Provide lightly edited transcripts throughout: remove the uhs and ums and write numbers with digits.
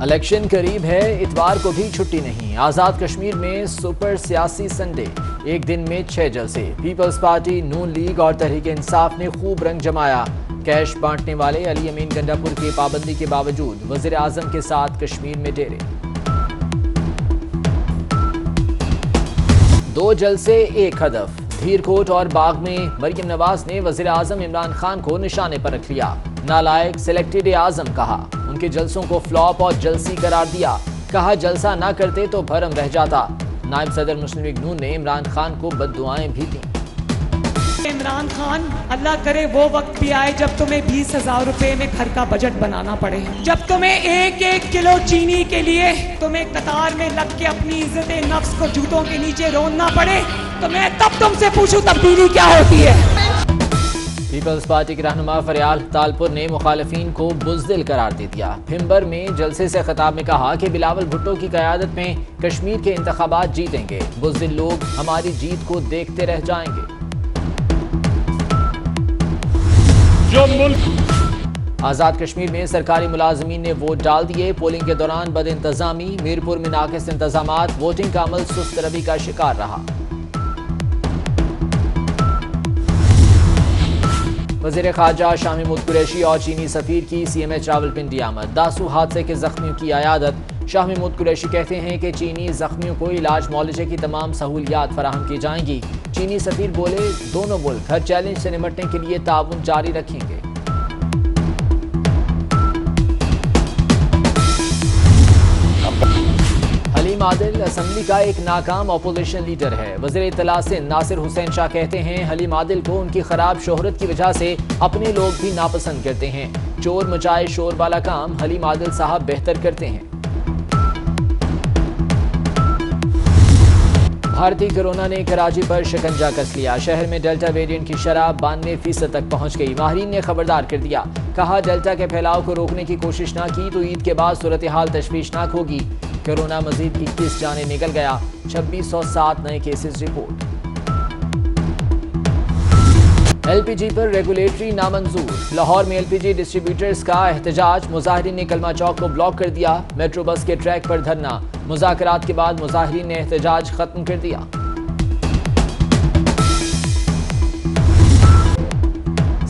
Election करीब है, इतवार को भी छुट्टी नहीं। आजाद कश्मीर में सुपर सियासी संडे, एक दिन में 6 जलसे। पीपल्स पार्टी, नून लीग और तहरीक इंसाफ ने खूब रंग जमाया। कैश बांटने वाले अली अमीन गंडापुर की पाबंदी के बावजूद वजीर आजम के साथ कश्मीर में डेरे। 2 जलसे, 1 हदफ। धीरकोट और बाग में मरियम नवाज ने वजीर आजम इमरान खान को निशाने पर रख लिया। नालायक, सिलेक्टेड आजम कहा। उनके जलसों को फ्लॉप और जलसी करार दिया। कहा जलसा ना करते तो भरम रह जाता। नायब सदर मुस्लिम लीग नून ने इमरान खान को बद्दुआएं भी दी। इमरान खान, अल्लाह करे वो वक्त भी आए जब तुम्हें 20,000 रुपए में घर का बजट बनाना पड़े, जब तुम्हें 1-1 किलो चीनी के लिए तुम्हें कतार में लग के अपनी इज्जत नफ्स को जूतों के नीचे रोनना पड़े, तो मैं तब तुमसे पूछूं तब्दीली क्या होती है। पीपल्स पार्टी के रहनुमा फरियाल तालपुर ने मुखालिफिन को बुज़दिल करार दे दिया। भिम्बर में जलसे से खिताब में कहा कि बिलावल भुट्टो की क़यादत में कश्मीर के इंतखाबात जीतेंगे। बुज़दिल लोग हमारी जीत को देखते रह जाएंगे। जो मुल्क आजाद कश्मीर में सरकारी मुलाजमीन ने वोट डाल दिए। पोलिंग के दौरान बद इंतजामी, मीरपुर में नाकिस इंतजामात, वोटिंग का अमल सुस्त रवि का शिकार रहा। वज़ीर ख़ारजा शाह महमूद कुरैशी और चीनी सफ़ीर की CMH रावलपिंडी आमद। दासू हादसे के जख्मियों की अयादत। शाह महमूद कुरैशी कहते हैं कि चीनी जख्मियों को इलाज मौलजे की तमाम सहूलियात फराहम की जाएंगी। चीनी सफ़ीर बोले दोनों मुल्क हर चैलेंज से निपटने के लिए ताउन जारी रखेंगे। हलीम आदिल असम्बली का एक नाकाम अपोजिशन लीडर है। वज़ीर इत्तला सिंध नासिर हुसैन शाह कहते हैं हलीम आदिल को उनकी खराब शोहरत की वजह से अपने लोग भी नापसंद करते हैं। चोर मचाए शोर वाला काम हलीम आदिल साहब बेहतर करते हैं। भारतीय कोरोना ने कराची पर शिकंजा कस लिया। शहर में डेल्टा वेरिएंट की शरह 92% तक पहुंच गई। माहिरीन ने खबरदार कर दिया। कहा डेल्टा के फैलाव को रोकने की कोशिश ना की तो ईद के बाद सूरत हाल तशवीशनाक होगी। कोरोना मजीद 21 जाने निकल गया। 2607 नए केसेस रिपोर्ट। LPG पर रेगुलेटरी नामंजूर। लाहौर में LPG डिस्ट्रीब्यूटर्स का एहतजाज। मुजाहिरीन ने कलमा चौक को ब्लॉक कर दिया। मेट्रो बस के ट्रैक पर धरना। मुज़ाकरात के बाद मुजाहिरीन ने एहतजाज खत्म कर दिया।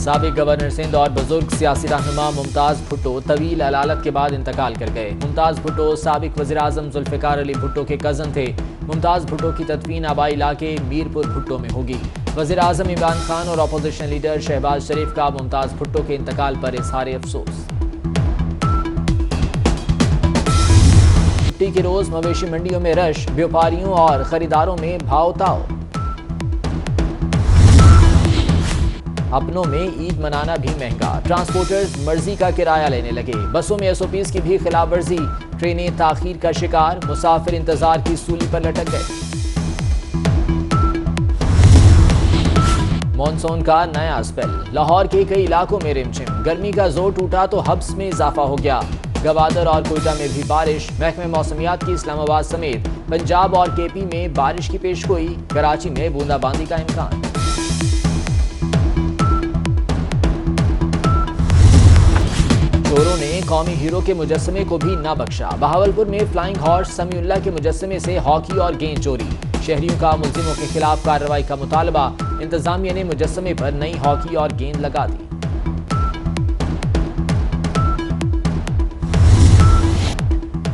साबिक गवर्नर सिंध और बुजुर्ग सियासी रहनुमा मुमताज़ भुट्टो तवील अलालत के बाद इंतकाल कर गए। मुमताज़ भुट्टो साबिक वज़ीर आज़म जुल्फ़िकार अली भुट्टो के कज़न थे। मुमताज़ भुट्टो की तदफीन आबाई इलाके मीरपुर भुट्टो में होगी। वज़ीर आज़म इमरान खान और अपोजिशन लीडर शहबाज शरीफ का मुमताज़ भुट्टो के इंतकाल पर इज़हार अफसोस। छुट्टी के रोज़ मवेशी मंडियों में रश, व्यापारियों और खरीदारों में भाव ताव। अपनों में ईद मनाना भी महंगा। ट्रांसपोर्टर्स मर्जी का किराया लेने लगे। बसों में SOPs की भी खिलाफ वर्जी। ट्रेनें ताखीर का शिकार। मुसाफिर इंतजार की सूली पर लटक गए। मॉनसून का नया स्पेल। लाहौर के कई इलाकों में रिमझिम। गर्मी का जोर टूटा तो हब्स में इजाफा हो गया। गवादर और कोयटा में भी बारिश। महकमे मौसमियात की इस्लामाबाद समेत पंजाब और KP में बारिश की पेशगोई। कराची में बूंदाबांदी का इम्कान। चोरों ने कौमी हीरो के मुजस्समे को भी ना बख्शा। बहावलपुर में फ्लाइंग हॉर्स समीउल्लाह के मुजस्समे से हॉकी और गेंद चोरी। शहरियों का मुल्जिमों के खिलाफ कार्रवाई का मुतालबा। इंतजामिया ने मुजस्समे पर नई हॉकी और गेंद लगा दी।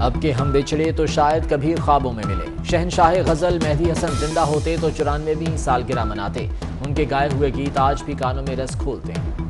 अब के हम बिछड़े तो शायद कभी ख्वाबों में मिले। शहनशाह गजल मेहदी हसन जिंदा होते तो 94वीं सालगिरह मनाते। उनके गाए हुए गीत आज भी कानों में रस खोलते हैं।